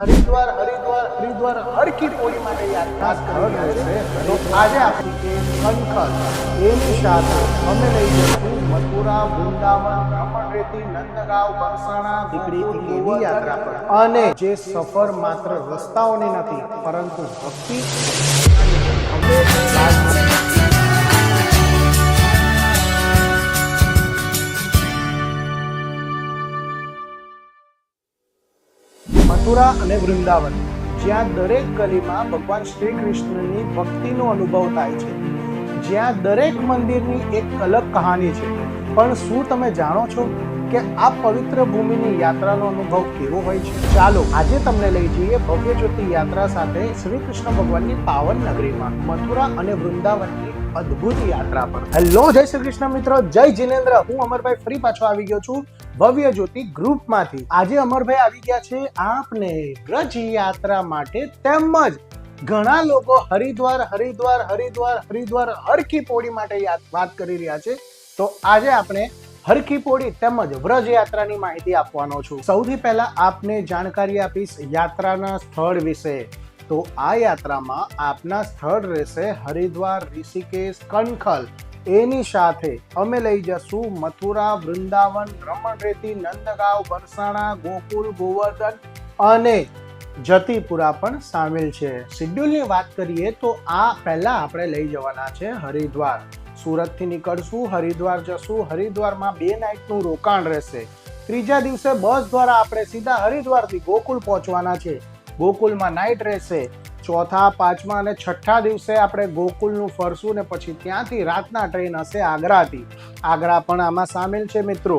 હરિદ્વાર હરિદ્વાર હરિદ્વાર હર કી પોળી માટે યાત્રા કરી રહ્યા છે. તો આજે આપણી કંખલ એની સાથે અમે લઈ જઈશું મથુરા, વૃંદાવન, રમણરેતી, નંદગાંવ, બરસાણા, દીકરી એક એવી યાત્રા પર, અને જે સફર માત્ર રસ્તાઓની નથી પરંતુ ભક્તિ મથુરા અને વૃંદાવન, જ્યાં દરેક ગલીમાં ભગવાન શ્રી કૃષ્ણની ભક્તિનો અનુભવ થાય છે, જ્યાં દરેક મંદિરની એક અલગ કહાની છે. પણ શું તમે જાણો છો કે આ પવિત્ર ભૂમિની યાત્રાનો અનુભવ કેવો હોય છે? ચાલો આજે તમને લઈ જઈએ ભવ્ય જ્યોતિ યાત્રા સાથે શ્રી કૃષ્ણ ભગવાનની પાવન નગરીમાં મથુરા અને વૃંદાવનની અદ્ભુત યાત્રા પર. હેલો, જય શ્રી કૃષ્ણ મિત્રો, જય જિનેન્દ્ર. હું અમરભાઈ ફરી પાછો આવી ગયો છું ભવ્ય જ્યોતિ ગ્રુપમાંથી. આજે અમરભાઈ આવી ગયા છે આપને વ્રજ યાત્રા માટે, તેમજ ઘણા લોકો હરિદ્વાર હરિદ્વાર હરિદ્વાર હરિદ્વાર હર કી પોળી માટે વાત કરી રહ્યા છે. તો આજે આપણે હર કી પોળી તેમજ વ્રજ યાત્રાની માહિતી આપવાનો છું. સૌથી પહેલા આપને જાણકારી આપીશ યાત્રાના સ્થળ વિશે. તો આ યાત્રામાં આપના સ્થળ રહેશે હરિદ્વાર, ઋષિકેશ, કંખલ. એની સાથે અમે લઈ જશું મથુરા, વૃંદાવન, રમણરેતી, નંદગાંવ, બરસાણા, ગોકુલ, ગોવર્ધન અને જતીપુરા પણ સામેલ છે. શેડ્યુલની વાત કરીએ તો આ પહેલા આપણે લઈ જવાના છે હરિદ્વાર. સુરતથી નીકળશું, હરિદ્વાર જશું. હરિદ્વારમાં 2 નાઇટનું રોકાણ રહેશે. ત્રીજા દિવસે બસ દ્વારા આપણે સીધા હરિદ્વારથી ગોકુલ પહોંચવાના છે. ગોકુલમાં નાઇટ રહેશે. ચોથા, પાંચમા અને છઠ્ઠા દિવસે આપણે ગોકુલનું ફરશું ને પછી ત્યાંથી રાતના ટ્રેન હશે આગ્રાથી. આગ્રા પણ આમાં સામેલ છે મિત્રો.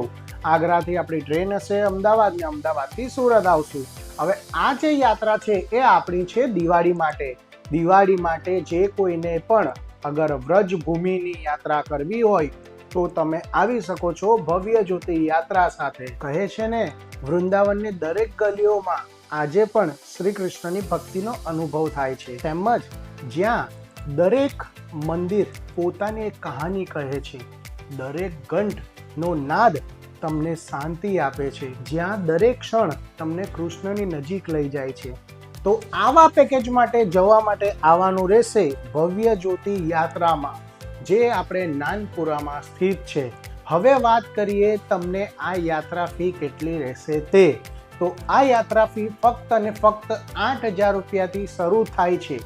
આગ્રાથી આપણી ટ્રેન હશે અમદાવાદ ને અમદાવાદથી સુરત આવશું. હવે આ જે યાત્રા છે એ આપણી છે દિવાળી માટે. દિવાળી માટે જે કોઈને પણ અગર વ્રજ ભૂમિની યાત્રા કરવી હોય તો તમે આવી શકો છો ભવ્ય જ્યોતિ યાત્રા સાથે. કહે છે ને, વૃંદાવનની દરેક ગલીઓમાં આજે પણ શ્રી કૃષ્ણની ભક્તિનો અનુભવ થાય છે, તેમજ જ્યાં દરેક મંદિર પોતાની એક કહાની કહે છે. દરેક ઘંટનો નાદ તમને શાંતિ આપે છે, જ્યાં દરેક ક્ષણ તમને કૃષ્ણની નજીક લઈ જાય છે. તો આવા પેકેજ માટે જવા માટે આવવાનું રહેશે ભવ્ય જ્યોતિ યાત્રામાં, જે આપણે નાનપુરામાં સ્થિત છે. હવે વાત કરીએ તમને આ યાત્રા ફી કેટલી રહેશે તે. તો આ યાત્રા ફી ફક્ત અને ફક્ત 8,000 રૂપિયાથી શરૂ થાય છે.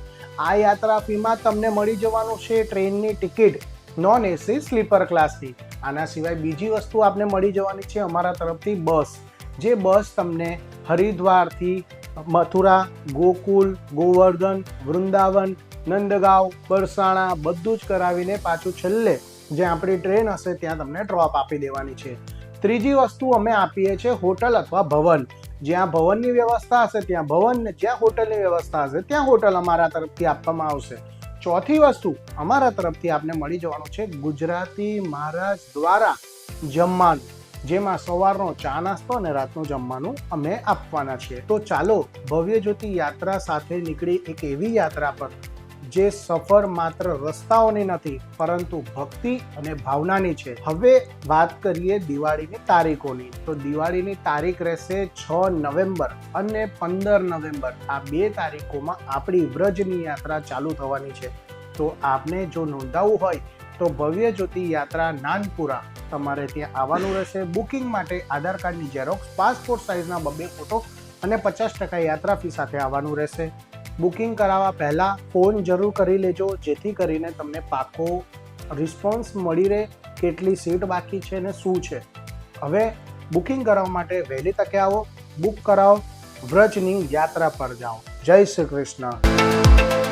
આ યાત્રા ફીમાં તમને મળી જવાનું છે ટ્રેનની ટિકિટ નોન એસી સ્લીપર ક્લાસથી. આના સિવાય બીજી વસ્તુ આપને મળી જવાની છે અમારા તરફથી બસ, જે બસ તમને હરિદ્વારથી મથુરા, ગોકુલ, ગોવર્ધન, વૃંદાવન, નંદગાંવ, બરસાણા બધું જ કરાવીને પાછું છેલ્લે જે આપણી ટ્રેન હશે ત્યાં તમને ડ્રોપ આપી દેવાની છે. ત્રીજી વસ્તુ અમે આપીએ છીએ હોટલ અથવા ભવન. જ્યાં ભવનની વ્યવસ્થા હશે ત્યાં ભવન, ને જ્યાં હોટલની વ્યવસ્થા હશે ત્યાં હોટલ અમારા તરફથી આપવામાં આવશે. ચોથી વસ્તુ અમારા તરફથી આપને મળી જવાનું છે ગુજરાતી મહારાજ દ્વારા જમવાનું, જેમાં સવારનો ચા નાસ્તો અને રાતનું જમવાનું અમે આપવાના છીએ. તો ચાલો ભવ્ય જ્યોતિ યાત્રા સાથે નીકળી એક એવી યાત્રા પર જે સફર માત્ર રસ્તાઓની નથી પરંતુ ભક્તિ અને ભાવનાની છે. હવે વાત કરીએ દિવાળીની તારીખોની. તો દિવાળીની તારીખ રહેશે 6 નવેમ્બર અને 15 નવેમ્બર. આ 2 તારીખોમાં આપણી વ્રજની યાત્રા ચાલુ થવાની છે. તો આપને જો નોંધાવવું હોય તો ભવ્ય જ્યોતિ યાત્રા નાનપુરા તમારે ત્યાં આવવાનું રહેશે. બુકિંગ માટે આધાર કાર્ડની ઝેરોક્સ, પાસપોર્ટ સાઇઝના 2 ફોટો અને 50% યાત્રા ફી સાથે આવવાનું રહેશે. બુકિંગ કરાવવા પહેલાં ફોન જરૂર કરી લેજો, જેથી કરીને તમને પાકો રિસ્પોન્સ મળી રહે કેટલી સીટ બાકી છે ને શું છે. હવે બુકિંગ કરાવવા માટે વહેલી તકે આવો, બુક કરાવો, વ્રજની યાત્રા પર જાઓ. જય શ્રી કૃષ્ણ.